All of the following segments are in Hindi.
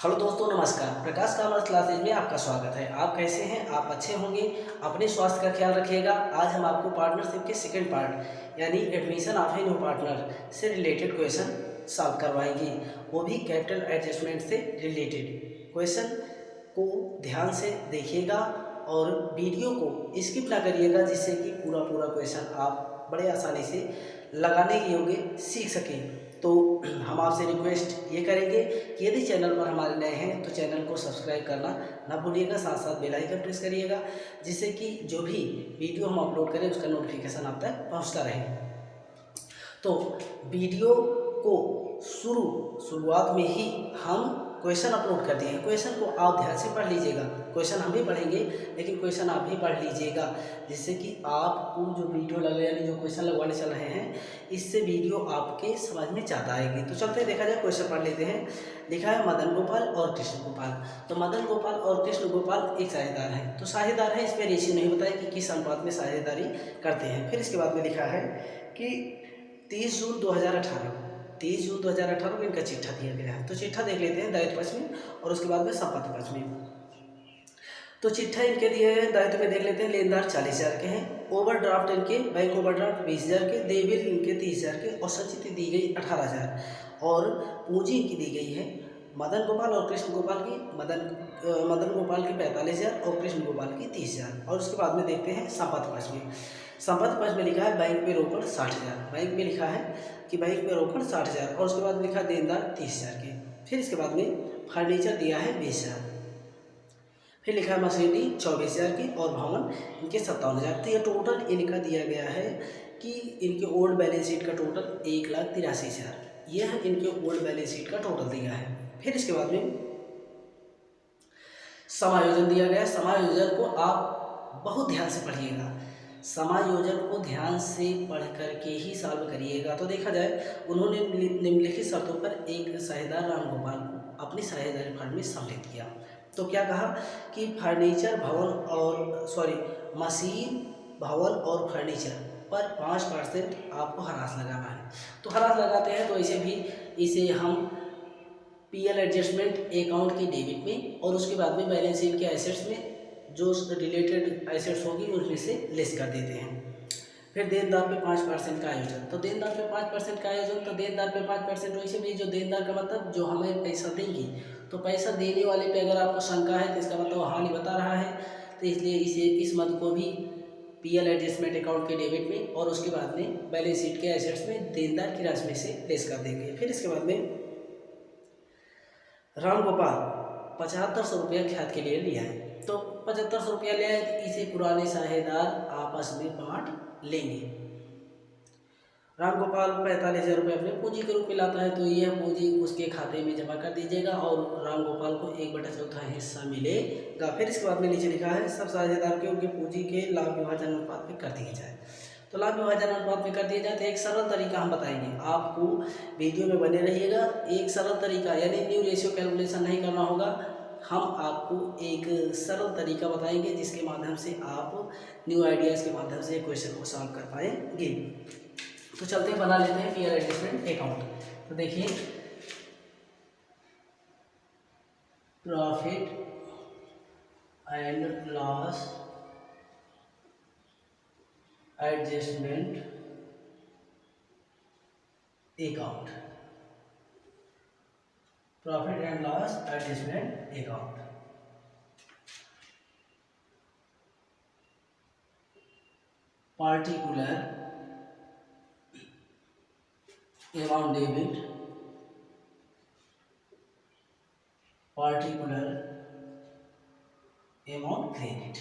हेलो दोस्तों, नमस्कार। प्रकाश कॉमर्स क्लासेज में आपका स्वागत है। आप कैसे हैं? आप अच्छे होंगे। अपने स्वास्थ्य का ख्याल रखिएगा। आज हम आपको पार्टनरशिप के सेकंड पार्ट यानी admission of a new partner से रिलेटेड क्वेश्चन सॉल्व करवाएंगे, वो भी कैपिटल एडजस्टमेंट से रिलेटेड। क्वेश्चन को ध्यान से देखिएगा और वीडियो को स्किप ना करिएगा, जिससे कि पूरा क्वेश्चन आप बड़े आसानी से लगाने के योग्य सीख सकें। तो हम आपसे रिक्वेस्ट ये करेंगे कि यदि चैनल पर हमारे नए हैं तो चैनल को सब्सक्राइब करना ना भूलिएगा, साथ साथ बेल आइकन प्रेस करिएगा, जिससे कि जो भी वीडियो हम अपलोड करें उसका नोटिफिकेशन आप तक पहुंचता रहे। तो वीडियो को शुरुआत में ही हम क्वेश्चन अपलोड कर दिए हैं। क्वेश्चन को आप ध्यान से पढ़ लीजिएगा। क्वेश्चन हम भी पढ़ेंगे, लेकिन क्वेश्चन आप भी पढ़ लीजिएगा, जिससे कि आपको जो वीडियो लगे यानी जो क्वेश्चन लगवाने चल रहे हैं, इससे वीडियो आपके समझ में ज़्यादा आएगी। तो चलते देखा जाए, क्वेश्चन पढ़ लेते हैं। लिखा है मदन गोपाल और कृष्ण गोपाल। तो मदन गोपाल और कृष्ण गोपाल एक साझेदार हैं। तो साझेदार है, इसमें रेशियो नहीं बताया कि किस अनुपात में साझेदारी करते हैं। फिर इसके बाद में लिखा है कि 30 जून 2018 को इनका चिट्ठा दिया गया है। तो चिट्ठा देख लेते हैं दायित्व पक्ष में और उसके बाद में संपत्ति पक्ष में। तो चिट्ठा इनके दिए गए दायित्व में देख लेते हैं। लेनदार 40,000 के हैं, ओवरड्राफ्ट इनके बैंक ओवरड्राफ्ट 20,000 के, देय इनके 30,000 के और संचित दी गई 18,000 और पूंजी इनकी दी गई है मदन गोपाल और कृष्ण गोपाल की। मदन गोपाल की 45,000 और कृष्ण गोपाल की 30,000। और उसके बाद में देखते हैं संपत्ति पक्ष में। संपत्ति पक्ष में लिखा है बैंक में रोकड़ 60,000। बैंक में लिखा है कि बैंक में रोकड़ 60,000 और उसके बाद में लिखा है देनदार 30,000 के। फिर इसके बाद में फर्नीचर दिया है 20,000। फिर लिखा है मशीनरी 24,000 की और भवन इनके 57,000। तो ये टोटल इनका दिया गया है कि इनके ओल्ड बैलेंस शीट का टोटल 1,83,000। यह इनके ओल्ड बैलेंस शीट का टोटल दिया है। फिर इसके बाद में समायोजन दिया गया है। समायोजन को आप बहुत ध्यान से पढ़िएगा। समायोजन को ध्यान से पढ़ करके ही सॉल्व करिएगा। तो देखा जाए, उन्होंने निम्नलिखित शर्तों पर एक साझेदार रामगोपाल को अपनी साझेदारी फंड में सम्मिलित किया। तो क्या कहा कि फर्नीचर मशीन भवन और फर्नीचर पर 5% आपको हरास लगाना है। तो हरास लगाते हैं तो इसे हम पीएल एडजस्टमेंट अकाउंट की डेबिट में और उसके बाद में बैलेंस शीट के एसेट्स में जो रिलेटेड एसेट्स होगी उसमें से लेस कर देते हैं। फिर देनदार पे 5% का आयोजन। तो देनदार पे 5% का आयोजन, तो देनदार पे 5% वैसे भी जो देनदार का मतलब जो हमें पैसा देंगे, तो पैसा देने वाले पे अगर आपको शंका है तो इसका मतलब हानि बता रहा है। तो इसलिए इस मद को भी पीएल एडजस्टमेंट अकाउंट के डेबिट में और उसके बाद में बैलेंस शीट के एसेट्स में देनदार की राशि में से लेस कर देंगे। फिर इसके बाद में रामगोपाल 7,500 रुपया ख्यात के लिए लिया है। तो 7,500 रुपया लिया है, तो इसे पुराने साझेदार आपस में बांट लेंगे। रामगोपाल 45,000 रुपये अपने पूंजी के रूप में लाता है, तो यह पूंजी उसके खाते में जमा कर दीजिएगा और रामगोपाल को 1/4 हिस्सा मिलेगा। फिर इसके बाद में नीचे लिखा है सब साझेदार के उनके पूंजी के लाभ विभाजन अनुपात में कर दिए जाए। तो लाभ विभाजन अनुपात में कर दिए जाते हैं। एक सरल तरीका हम बताएंगे आपको, वीडियो में बने रहिएगा। एक सरल तरीका यानी न्यू रेशियो कैलकुलेशन नहीं करना होगा, हम आपको एक सरल तरीका बताएंगे जिसके माध्यम से आप न्यू आइडियाज़ के माध्यम से क्वेश्चन को सॉल्व कर पाएंगे। तो चलते हैं, बना लेते हैं पीएल एडजस्टमेंट अकाउंट। तो देखिए, profit and loss adjustment account, profit and loss adjustment account. Particular amount debit, particular amount credit.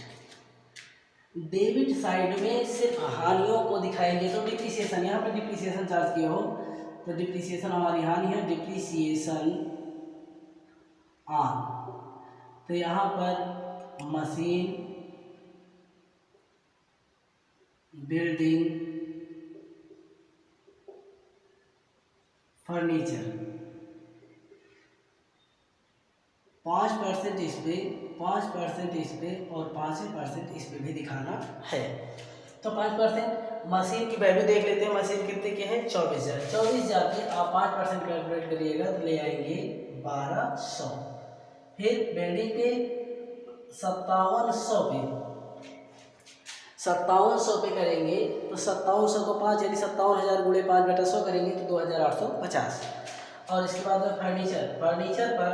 Debit side में सिर्फ हानियों को दिखाएंगे। तो डिप्रिसिएशन, यहाँ पे डिप्रिसिएशन चार्ज किया हो तो डिप्रिसिएशन हमारी हानि है, डिप्रिसिएशन ऑन। तो यहाँ पर मशीन, बिल्डिंग, फर्नीचर 5% इस पे, 5% इस पे और 5% इस पे भी दिखाना है। तो 5% मशीन की वैल्यू देख लेते हैं। मशीन कितने के हैं? 24,000। 24,000 के आप 5% कैलकुलेट करिएगा तो ले आएंगे 1200। फिर बिल्डिंग पे 5700 पे 5700 पे करेंगे तो 5700 को 5 यानी 57,000 गुणे 5/100 करेंगे तो 2850। और इसके बाद में फर्नीचर पर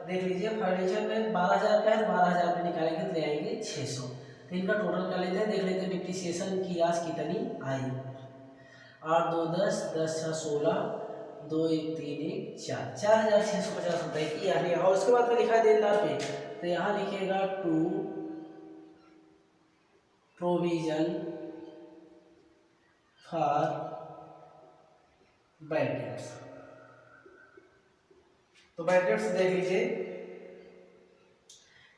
देख लीजिए, फर्नीचर में 12,000 का है, 12,000 पे निकालेंगे तो ले आएंगे 600। तो इनका टोटल कर लेते हैं, देख लेते हैं डिप्रिसिएशन की आज कितनी आई। 8 2 10, 10 6 16, 2 1 3 1 4, 4,650 रुपये की आ रही है। और उसके बाद में लिखा है देनदार पे, तो यहाँ लिखिएगा to provision for bad debts. तो बैड डेट्स देख लीजिए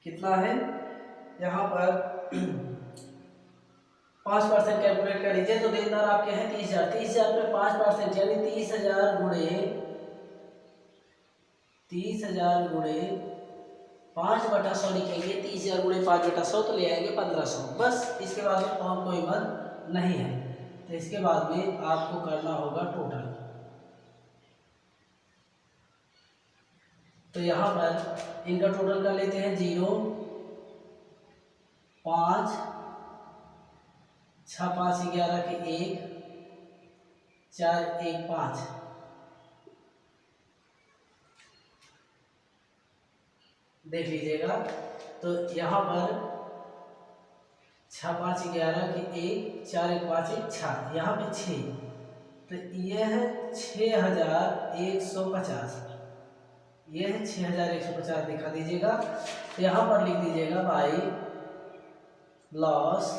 कितना है, यहाँ पर 5% कैलकुलेट कर लीजिए। तो देनदार आपके हैं 30,000, 30,000 पे 5% यानी 30,000 गुणे 5/100 लिखेंगे। 30,000 गुणे 5/100 तो ले आएंगे 1500। बस इसके बाद में और कोई मत नहीं है। तो इसके बाद में आपको करना होगा टोटल। तो यहाँ पर इनका टोटल कर लेते हैं 0 5 6 5 11 के 1 4 1 5। देख लीजिएगा, तो यहाँ पर 6 5 11 के 1 4 1 5 1 6, यहाँ पे 6, तो ये है 6,150, ये है 6,150 दिखा दीजिएगा। तो यहाँ पर लिख दीजिएगा बाई लॉस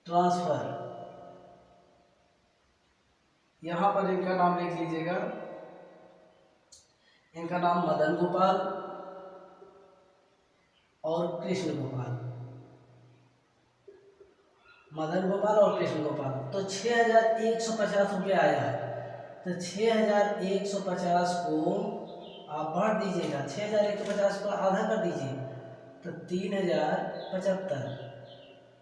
ट्रांसफर। यहाँ पर इनका नाम लिख लीजिएगा, इनका नाम मदन गोपाल और कृष्ण गोपाल, मदन गोपाल और कृष्ण गोपाल। तो 6,150 रुपये आया है। तो 6,150 को आप बांट दीजिएगा, 6,150 को आधा कर दीजिए तो 3,075,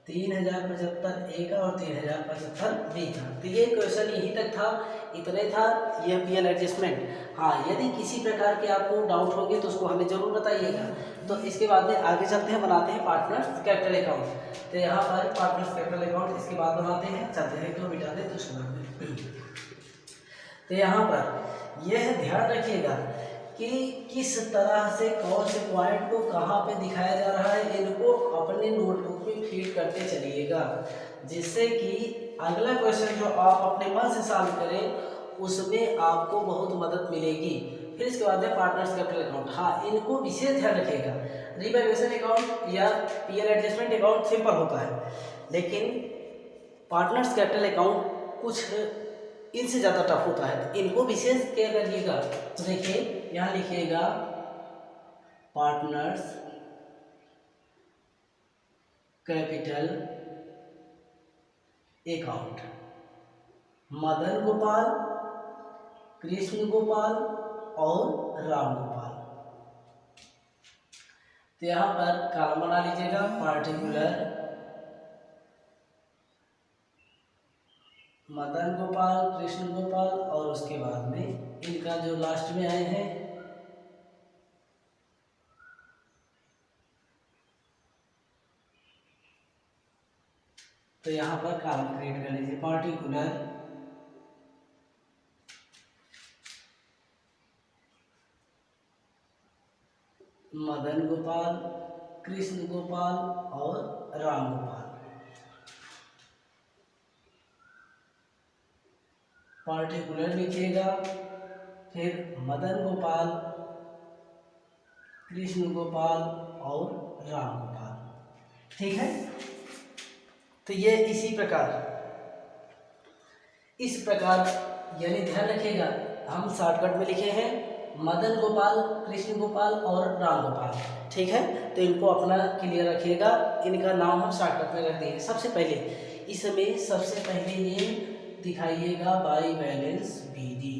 3,075 ए का और 3,075 बी का। तो ये क्वेश्चन यहीं तक था, इतने था ये पीएल एडजस्टमेंट। हाँ, यदि किसी प्रकार के आपको डाउट होगी तो उसको हमें जरूर बताइएगा। तो इसके बाद में आगे चलते हैं, बनाते हैं पार्टनर्स कैपिटल अकाउंट। तो यहाँ पर पार्टनर्स कैपिटल अकाउंट इसके बाद बनाते हैं, चलते हैं क्यों मिटा दे तो उसके बाद में। तो यहाँ पर यह ध्यान रखिएगा कि किस तरह से कौन से पॉइंट को कहाँ पे दिखाया जा रहा है, इनको अपने नोटबुक में फीड करते चलिएगा, जिससे कि अगला क्वेश्चन जो आप अपने मन से सॉल्व करें उसमें आपको बहुत मदद मिलेगी। फिर इसके बाद है पार्टनर्स कैपिटल अकाउंट। हाँ, इनको विशेष ध्यान रखिएगा। रिवैल्यूएशन अकाउंट या पीएल एडजस्टमेंट अकाउंट सिंपल होता है, लेकिन पार्टनर्स कैपिटल अकाउंट कुछ इनसे ज़्यादा टफ होता है। इनको विशेष क्या करिएगा, तो देखिए यहाँ लिखिएगा partners capital account, Madan Gopal, Krishna Gopal और राम गोपाल। तो यहाँ पर कॉलम बना लीजिएगा, पार्टिकुलर मदन गोपाल, कृष्ण गोपाल और उसके बाद में इनका जो लास्ट में आए हैं तो यहाँ पर कॉलम क्रिएट कर लीजिए, पार्टिकुलर मदन गोपाल, कृष्ण गोपाल और राम गोपाल। पार्टिकुलर लिखिएगा, फिर मदन गोपाल, कृष्ण गोपाल और राम गोपाल। ठीक है, तो ये इस प्रकार यानी ध्यान रखिएगा, हम शॉर्टकट में लिखे हैं मदन गोपाल, कृष्ण गोपाल और राम गोपाल। ठीक है, तो इनको अपना क्लियर रखिएगा, इनका नाम हम शॉर्टकट में रख देंगे। सबसे पहले इसमें सबसे पहले ये दिखाइएगा बाई बैलेंस बीडी।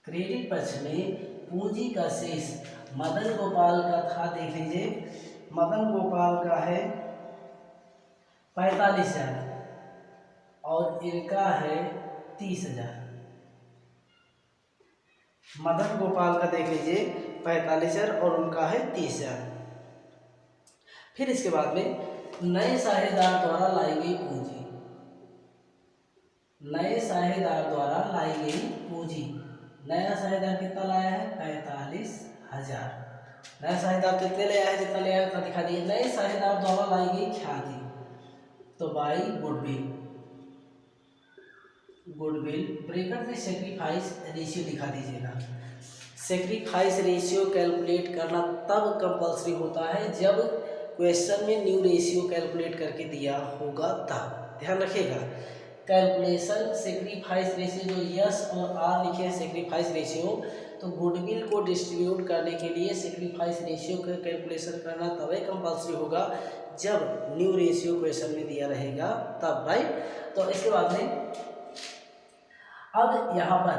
क्रेडिट पक्ष में पूंजी का शेष मदन गोपाल का था, देख लीजिए मदन गोपाल का है 45,000 और इनका है 30,000। मदन गोपाल का देख लीजिए 45,000 और उनका है 30,000। फिर इसके बाद में नए साझेदार द्वारा लाई गई पूंजी, नए साझेदार द्वारा लाई गई पूंजी, नया साझेदार कितना लाया है 45,000। नया साझेदार कितने ले आया है, जितना ले आया उतना दिखा दिए। नए साझेदार द्वारा लाई गई ख्याति, तो बाई गुडविल, गुडविल ब्रैकेट में सेक्रीफाइस रेशियो दिखा दीजिएगा। सेक्रीफाइस रेशियो कैलकुलेट करना तब कंपलसरी होता है जब क्वेश्चन में न्यू रेशियो कैलकुलेट करके दिया होगा, तब ध्यान रखिएगा। कैलकुलेशन सेक्रीफाइस रेशियो, जो यस और आर लिखे हैं सेक्रीफाइस रेशियो, तो गुडविल को डिस्ट्रीब्यूट करने के लिए सेक्रीफाइस रेशियो का कैलकुलेशन करना तभी कंपलसरी होगा जब न्यू रेशियो क्वेश्चन में दिया रहेगा तब, राइट। तो इसके बाद में अब यहाँ पर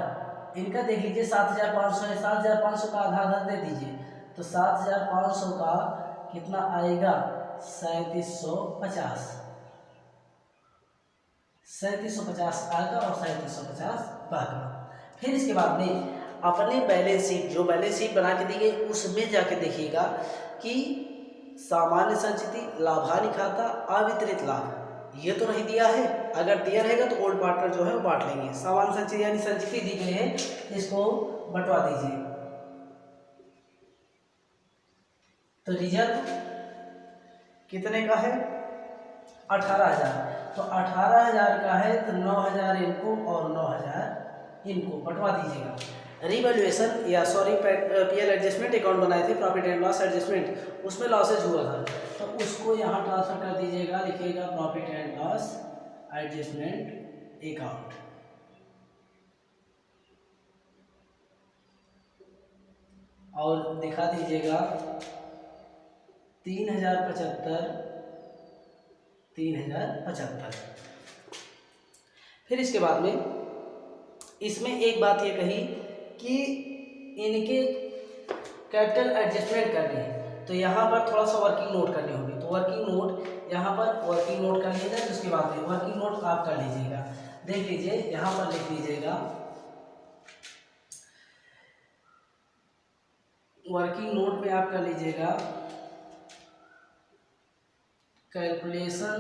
इनका देख लीजिए 7,500 है, 7,500 का आधा आधा दे दीजिए, तो 7,500 का कितना आएगा 3750, 3750 आएगा और 3750 बाहर। फिर इसके बाद में अपने बैलेंस शीट, जो बैलेंस शीट बना के दी गई उसमें जाके देखिएगा कि सामान्य संचिति, लाभानि खाता, अवितरित लाभ, ये तो नहीं दिया है। अगर दिया रहेगा तो ओल्ड पार्टनर जो है वो बांट लेंगे। सामान्य संचिति यानी संचिति दी गई है, इसको बंटवा दीजिए। तो रिजर्व कितने का है 18,000, तो 18,000 का है तो 9,000 इनको और 9,000 इनको बंटवा दीजिएगा। रिवैल्यूएशन या सॉरी पीएल एडजस्टमेंट अकाउंट बनाए थे, प्रॉफिट एंड लॉस एडजस्टमेंट, उसमें लॉसेज हुआ था तो उसको यहाँ ट्रांसफर कर दीजिएगा, लिखिएगा profit and loss adjustment account. और दिखा दीजिएगा 3,075, 3,075। फिर इसके बाद में इसमें एक बात ये कही कि इनके कैपिटल एडजस्टमेंट करनी है, तो यहाँ पर थोड़ा सा वर्किंग नोट करनी होगी। तो वर्किंग नोट यहाँ पर वर्किंग नोट कर लीजिएगा, उसके बाद में वर्किंग नोट आप कर लीजिएगा। देख लीजिए यहाँ पर लिख लीजिएगा वर्किंग नोट में आप कर लीजिएगा calculation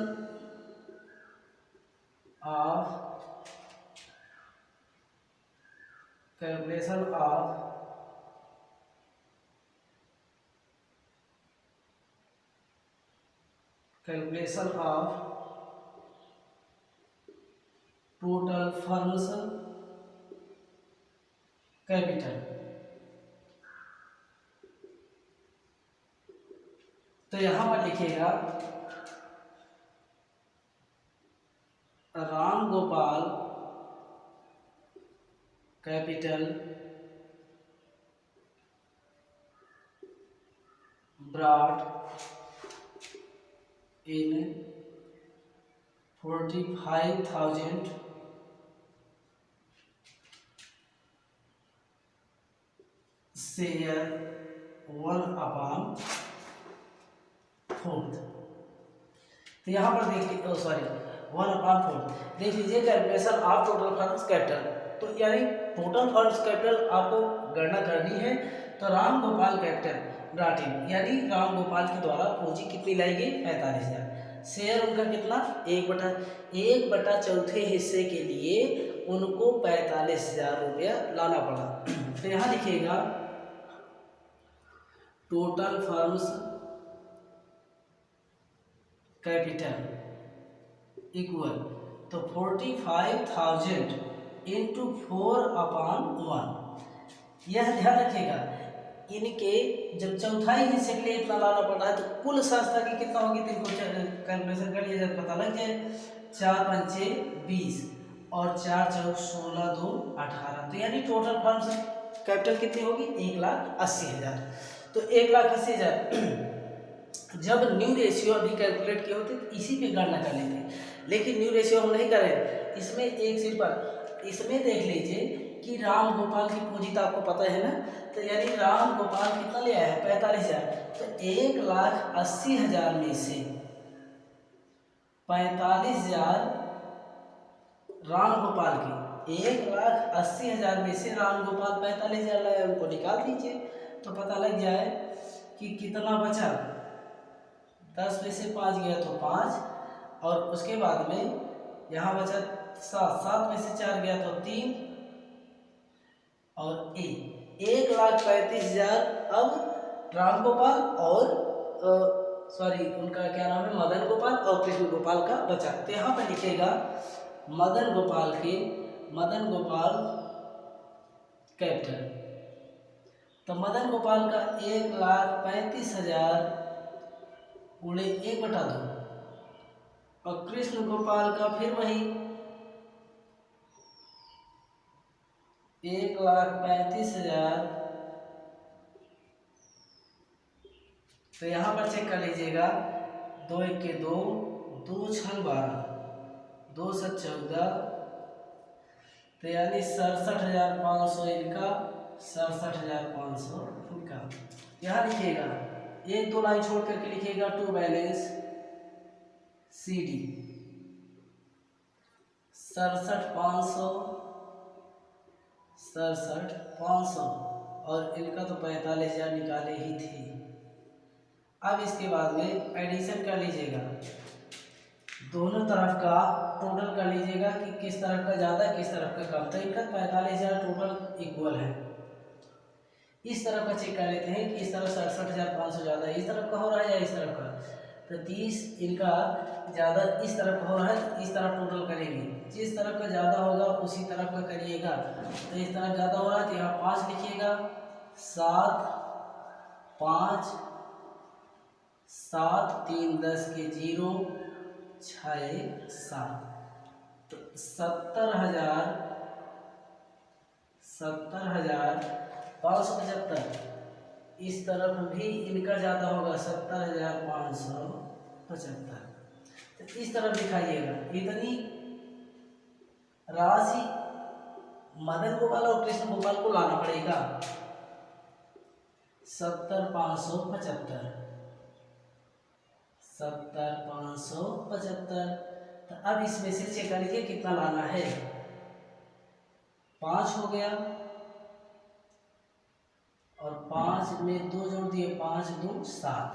of total firms capital. तो यहां पर लिखिएगा Ram Gopal capital brought in 45,000 share 1/4। तो यहाँ पर देख लीजिए, सॉरी 1/4 देख लीजिए calculation of total firms capital. तो यानी टोटल फर्म्स कैपिटल आपको गणना करनी है, तो राम गोपाल कैपिटल ब्राटिन यानी राम गोपाल के द्वारा पूंजी कितनी लाई गई 45,000। शेयर उनका कितना 1/4 हिस्से के लिए उनको 45,000 रुपया लाना पड़ा। तो यहाँ लिखिएगा टोटल फर्म्स कैपिटल इक्वल, तो 45,000 इंटू 4/1। यह ध्यान रखिएगा इनके जब चौथाई हिस्से के लिए इतना लाना पड़ रहा है तो कुल संस्था की कितना होगी, तो इनको कैलकुलेशन कर लिया जाए, पता लग जाए। 4×5 = 20 और 4×4 = 16, 2 = 18। तो यानी टोटल फर्म्स कैपिटल कितनी होगी 1,80,000। तो 1,80,000 जब न्यू रेशियो अभी कैलकुलेट किए होते तो इसी पे गणना कर लेते, लेकिन न्यू रेशियो हम नहीं करें। इसमें एक सीट पर इसमें देख लीजिए कि राम गोपाल की पूंजी तो आपको पता है ना, तो यानी राम गोपाल कितना ले आया है 45,000। तो 1,80,000 में से 45,000 राम गोपाल की 1,80,000 में से राम गोपाल 45,000 लाए, उनको निकाल दीजिए तो पता लग जाए कि कितना बचा। 10 में से 5 गया तो 5, और उसके बाद में यहाँ बचा 7, 7 में से 4 गया तो 3 और 1,35,000 अब राम गोपाल और सॉरी उनका क्या नाम है, मदन गोपाल और कृष्ण गोपाल का बचा। तो यहाँ पर लिखेगा मदन गोपाल कैपिटल। तो मदन गोपाल का 1,35,000 गुणे 1/2, और कृष्ण गोपाल का फिर वही 1,35,000। तो यहाँ पर चेक कर लीजिएगा, 2 1 के 2, 2 6 12, 2 7 14, तो यानी 67,500 इनका, 67,500 इनका। यहाँ लिखिएगा, 1 2 लाइन छोड़ करके लिखिएगा टू बैलेंस CD 67,500, 67,500, और इनका तो 45,000 निकाले ही थे। अब इसके बाद में एडिशन कर लीजिएगा, दोनों तरफ का टोटल कर लीजिएगा कि किस तरफ का ज़्यादा किस तरफ का कम। तो इनका 45,000 टोटल इक्वल है। इस तरफ का चेक कर लेते हैं कि इस तरफ 67,500 ज़्यादा इस तरफ का हो रहा है या इस तरफ का। तो 30 इनका ज़्यादा इस तरफ का हो रहा है, इस तरफ टोटल करेंगे, जिस तरफ का ज़्यादा होगा उसी तरफ का करिएगा। तो इस तरफ ज़्यादा हो रहा है तो यहाँ 5 लिखिएगा, 7 5 7 3 10 के 0 6 7, तो 70,575। इस तरफ भी इनका ज़्यादा होगा, 70,575। तो इस तरफ दिखाइएगा, इतनी राशि मदन गोपाल और कृष्ण गोपाल को लाना पड़ेगा। 70,575, 70,575। तो अब इसमें से चेक कर लीजिए कितना लाना है। 5 हो गया, और 5 में 2 जोड़ दिए, 5 2 7,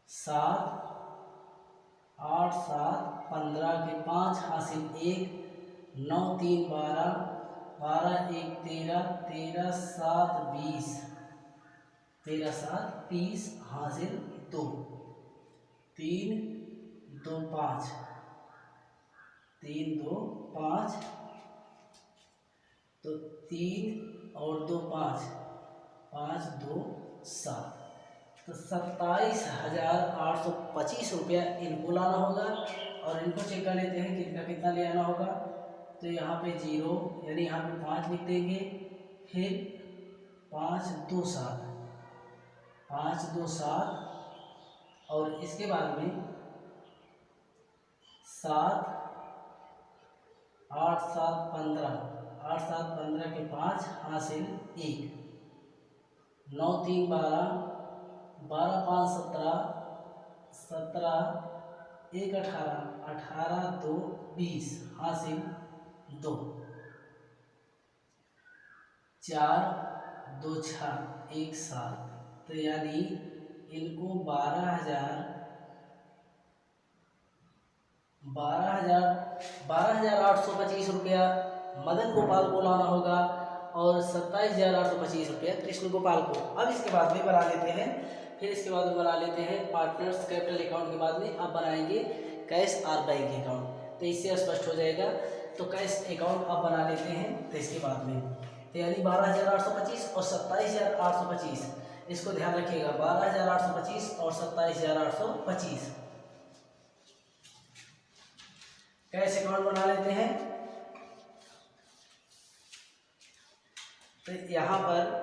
7 8 7 15 के 5 हासिल 1, 9 3 12, 12 1 13, 13 7 20, 13 7 30 हासिल 2, 3 2 5, 3 2 5, तो 3 और 2 5, 5 2 7, तो 27,825 रुपया इनको लाना होगा। और इनको चेक कर लेते हैं कि इनका कितना ले आना होगा। तो यहाँ पे 0 यानी यहाँ पे 5 लिख देंगे, फिर 5 2 7, 5 2 7, और इसके बाद में 7 8 7 15, 8 7 15 के 5 हासिल 1, 9 3 12, 12 5 17, 17 1 18, 18 2 20 हासिल 2, 4 2 6 1 7। तो यानी इनको 12,825 रुपया मदन गोपाल को लाना होगा, और 27,825 रुपया कृष्ण गोपाल को। अब इसके बाद में बना लेते हैं, फिर इसके बाद में बना लेते हैं पार्टनर्स कैपिटल अकाउंट के बाद में अब बनाएंगे कैश और बैंक अकाउंट। तो इससे स्पष्ट हो जाएगा। तो कैश अकाउंट अब बना लेते हैं। तो इसके बाद में तो यानी 12,825 और 27,825, इसको ध्यान रखिएगा, 12,825 और 27,825 कैश अकाउंट बना लेते हैं। तो यहाँ पर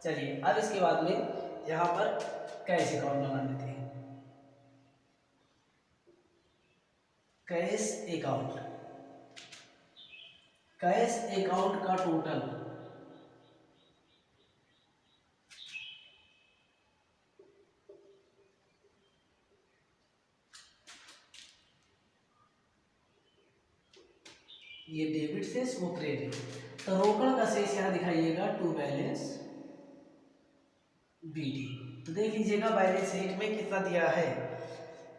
चलिए अब इसके बाद में यहाँ पर कैश अकाउंट बना लेते हैं। कैश अकाउंट का टोटल ये डेबिट शेष, वो क्रेडिट। तो रोकड़ का शेष यहाँ दिखाइएगा टू बैलेंस BD। तो देख लीजिएगा बैलेंस शीट में कितना दिया है,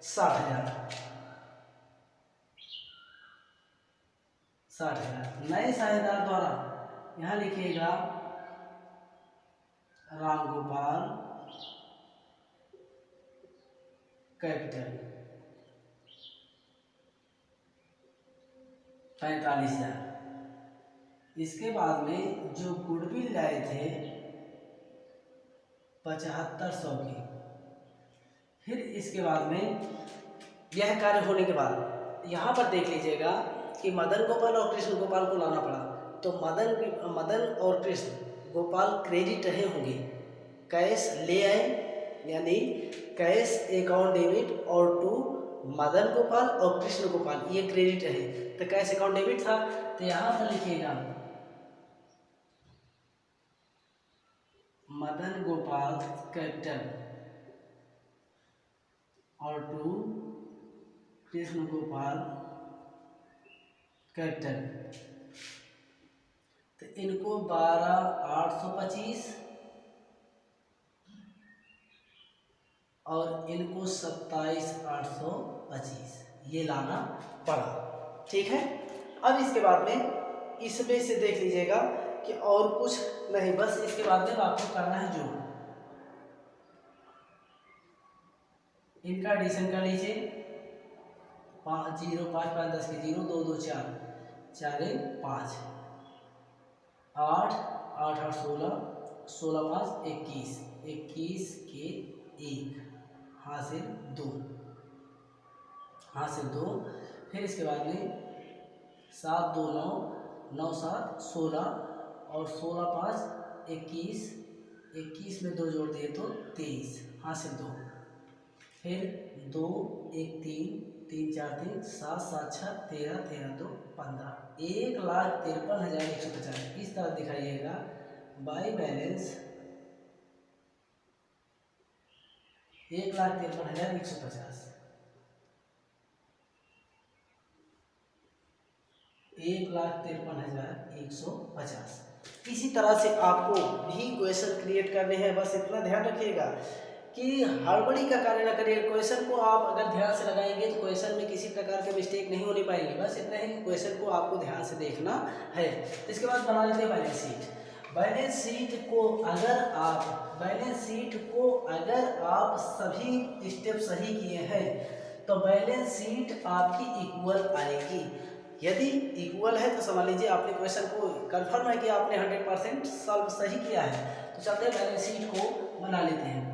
60,000। 60,000। नए साझेदार द्वारा यहाँ लिखिएगा राम गोपाल कैपिटल 45,000। इसके बाद में जो गुडविल लाए थे 7500 की। फिर इसके बाद में यह कार्य होने के बाद यहाँ पर देख लीजिएगा कि मदन गोपाल और कृष्ण गोपाल को लाना पड़ा। तो मदन और कृष्ण गोपाल क्रेडिट रहे होंगे, कैश ले आए, यानी कैश अकाउंट डेबिट, और टू मदन गोपाल और कृष्ण गोपाल ये क्रेडिट रहे। तो कैश अकाउंट डेबिट था, तो यहाँ पर लिखिएगा मदन गोपाल कैपिटल और टू कृष्ण गोपाल कैपिटल। तो इनको 12,825 और इनको 27,825 ये लाना पड़ा। ठीक है। अब इसके बाद में इसमें से देख लीजिएगा कि और कुछ नहीं, बस इसके बाद में आपको करना है जोड़। इनका एडिशन कर लीजिए, 5 0 5 5 10 के 0 2 2 4 4 5 8 8 8 16 16 5 21 21 के 1 हासिल 2 हासिल 2। फिर इसके बाद में 7 2 9 9 7 16 और 16 5 21 21 में 2 जोड़ दिए तो 23 हासिल 2। फिर 2 1 3 3 4 3 7 7 6 13 13 2 15 1,53,150 इस तरह दिखाइएगा बाई बैलेंस 1,53,150 1,53,150। इसी तरह से आपको भी क्वेश्चन क्रिएट करने हैं। बस इतना ध्यान रखिएगा कि हड़बड़ी का कार्य न करिए। क्वेश्चन को आप अगर ध्यान से लगाएंगे तो क्वेश्चन में किसी प्रकार के मिस्टेक नहीं होने पाएगी। बस इतना है कि क्वेश्चन को आपको ध्यान से देखना है। इसके बाद बना लेते हैं बैलेंस शीट। बैलेंस शीट को अगर आप सभी स्टेप सही किए हैं तो बैलेंस शीट आपकी इक्वल आएगी। यदि इक्वल है तो समझ लीजिए आपने क्वेश्चन को कंफर्म है कि आपने 100% सॉल्व सही किया है। तो चलते हैं बैलेंस शीट को बना लेते हैं।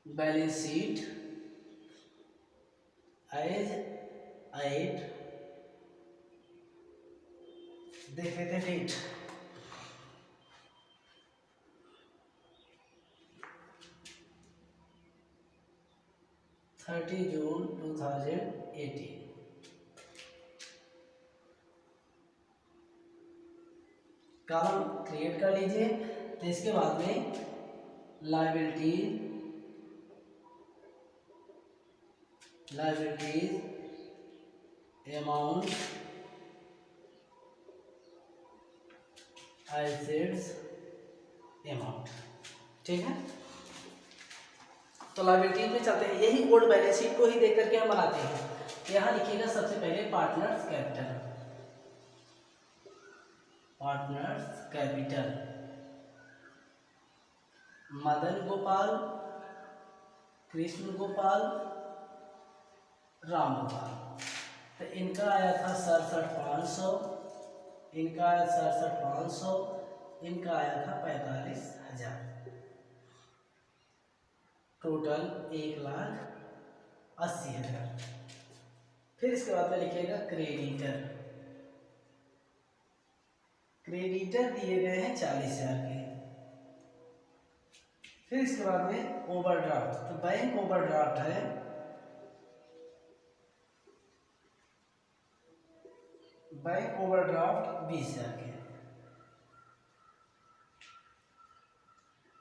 बैलेंस शीट एज 8 देख लेते हैं डेट। June 2018। कॉलम क्रिएट कर लीजिए। तो इसके बाद में लायबिलिटीज अमाउंट एसेट्स अमाउंट। ठीक है। तो लायबिलिटीज में चलते हैं। यही ओल्ड बैलेंस शीट को ही देख करके हम बनाते हैं। यहाँ लिखिएगा सबसे पहले पार्टनर्स कैपिटल मदन गोपाल, कृष्ण गोपाल, राम गोपाल। तो इनका आया था 67,500, इनका आया 67,500, इनका आया था 45,000। टोटल 1,80,000। फिर इसके बाद में लिखिएगा क्रेडिटर दिए गए हैं 40,000 के। फिर इसके बाद में ओवरड्राफ्ट। तो बैंक ओवरड्राफ्ट है 20,000 के।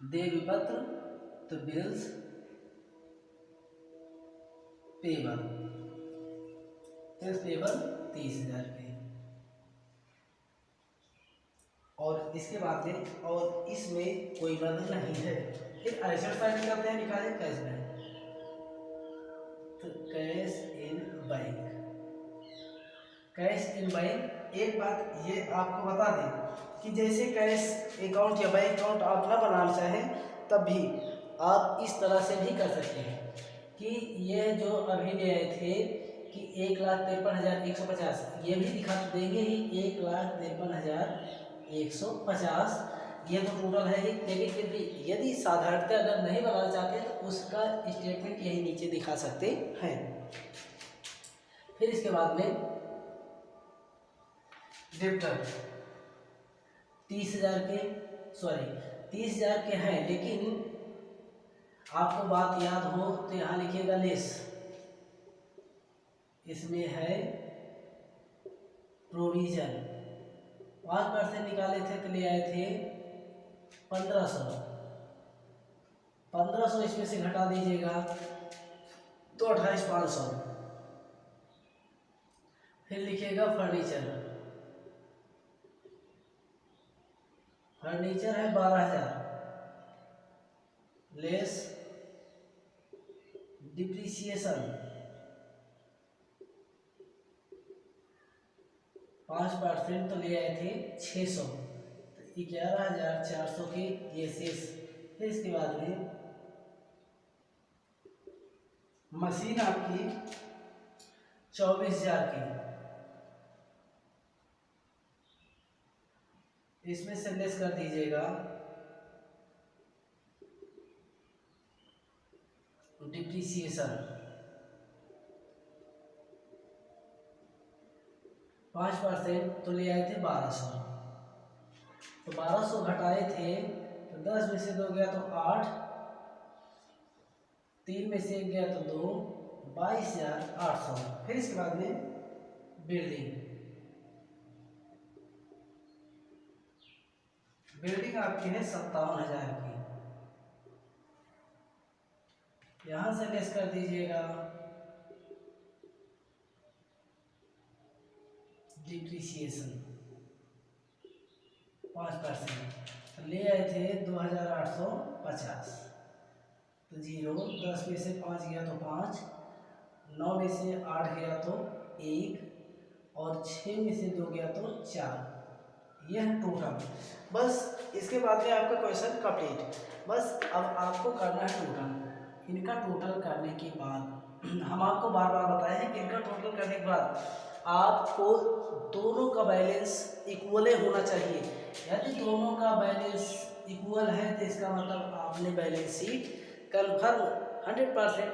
देय विपत्र तो बिल्स पेबल 30,000 के। और इसके बाद में और इसमें कोई बदल नहीं है। फिर एसेट साइड करते हैं, निकालें कैश बैंक। तो cash in bank, cash in bank. एक बात ये आपको बता दें कि जैसे कैश अकाउंट या बैंक अकाउंट आप ना बनाना चाहें तब भी आप इस तरह से भी कर सकते हैं कि ये जो अभी ले आए थे कि 1,53,150, ये भी दिखा देंगे ही 1,53,150, ये तो टोटल है ही। लेकिन फिर भी यदि साधारणतः अगर नहीं बनाना चाहते तो उसका स्टेटमेंट यही नीचे दिखा सकते हैं। फिर इसके बाद में डेप्टर 30,000 के 30,000 के हैं, लेकिन आपको बात याद हो तो यहाँ लिखिएगा लेस। इसमें है प्रोविजन 5% निकाले थे तो ले आए थे 1500 इसमें से घटा दीजिएगा तो 28,500। फिर लिखिएगा फर्नीचर है 12,000 लेस डिप्रिसिएशन 5% तो ले आए थे 600, तो 11,400 के ये शेष। फिर इसके बाद में मशीन आपकी 24,000 की, इसमें से लेस कर दीजिएगा डिप्रिसिएशन 5% तो ले आए थे 1200, तो 1200 घटाए थे तो 10 में से 2 गया तो 8, 3 में से 1 गया तो 2, 22,800। फिर इसके बाद में बिल्डिंग आपकी है 57,000 की, यहां से लेस कर दीजिएगा डिप्रिसिएशन 5%, तो ले आए थे 2,850, तो 0, 10 में से 5 गया तो 5, 9 में से 8 गया तो 1 और 6 में से 2 गया तो 4। यह टोटल। बस इसके बाद में आपका क्वेश्चन कंप्लीट। बस अब आपको करना है टोटल। इनका टोटल करने के बाद हम आपको बार बार बताए हैं कि इनका टोटल करने के बाद आपको दोनों का बैलेंस इक्वल होना चाहिए। यदि दोनों का बैलेंस इक्वल है तो इसका मतलब आपने बैलेंस शीट कन्फर्म 100%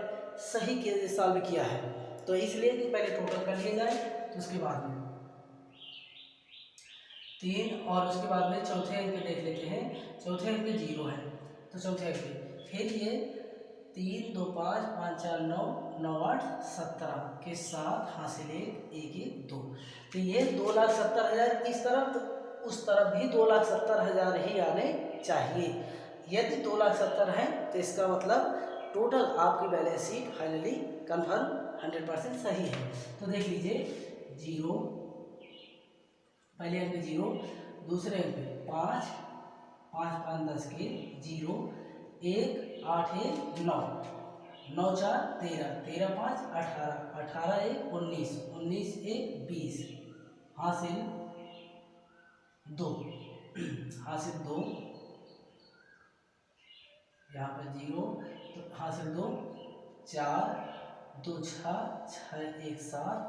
सही के सॉल्व किया है। तो इसलिए कि पहले टोटल कर लिया जाए, तो उसके बाद में 3 और उसके बाद में चौथे अंक पे देख लेते हैं। चौथे अंक पे 0 है, तो चौथे अंक पे फिर ये 3, 2, 5, 5, 4, 9, 9, 8, 17 के साथ हासिल 1, 1, 1, 2। तो ये 2,70,000 इस तरफ, तो उस तरफ भी 2,70,000 ही आने चाहिए। यदि 2,70,000 है तो इसका मतलब टोटल आपकी बैलेंस शीट फाइनली कन्फर्म 100% सही है। तो देख लीजिए 0, पहले अंक पे 0, दूसरे अंक पे 5, 5, 5, 10 के 0, 1, 8, 1, 9, 9, 4, 13, 13, 5, 18, 18, 1, 19, 19, 1, 20, हासिल 2, हासिल 2, यहाँ पर 0, तो हासिल 2, 4, 2, 6, 6, 1, 7,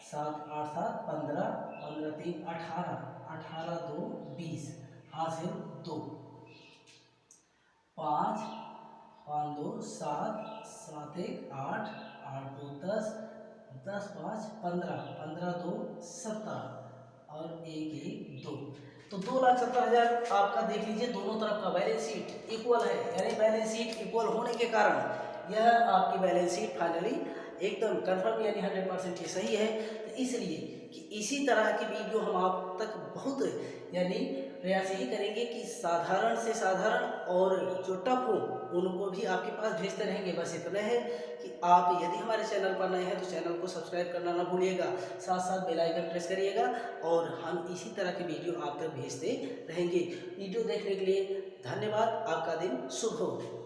7, 8, 7, 15, 15, 3, 18, 18, 2, 20, हासिल 2, 5, 5, 2, 7, 7, 1, 8, 8, 2, 10, 10, 5, 15, 15, 2, 17 और 1, 1, 2। तो 2,70,000 आपका देख लीजिए दोनों तरफ का बैलेंस शीट इक्वल है, यानी बैलेंस शीट इक्वल होने के कारण यह आपकी बैलेंस शीट फाइनली एकदम कंफर्म यानी 100% ही सही है। तो इसलिए कि इसी तरह की वीडियो हम आप तक बहुत यानी प्रयास यही करेंगे कि साधारण से साधारण और जो टफ हो उनको भी आपके पास भेजते रहेंगे। बस इतना है कि आप यदि हमारे चैनल पर नए हैं तो चैनल को सब्सक्राइब करना ना भूलिएगा, साथ साथ बेल आइकन प्रेस करिएगा और हम इसी तरह की वीडियो आप तक भेजते रहेंगे। वीडियो देखने के लिए धन्यवाद। आपका दिन शुभ हो।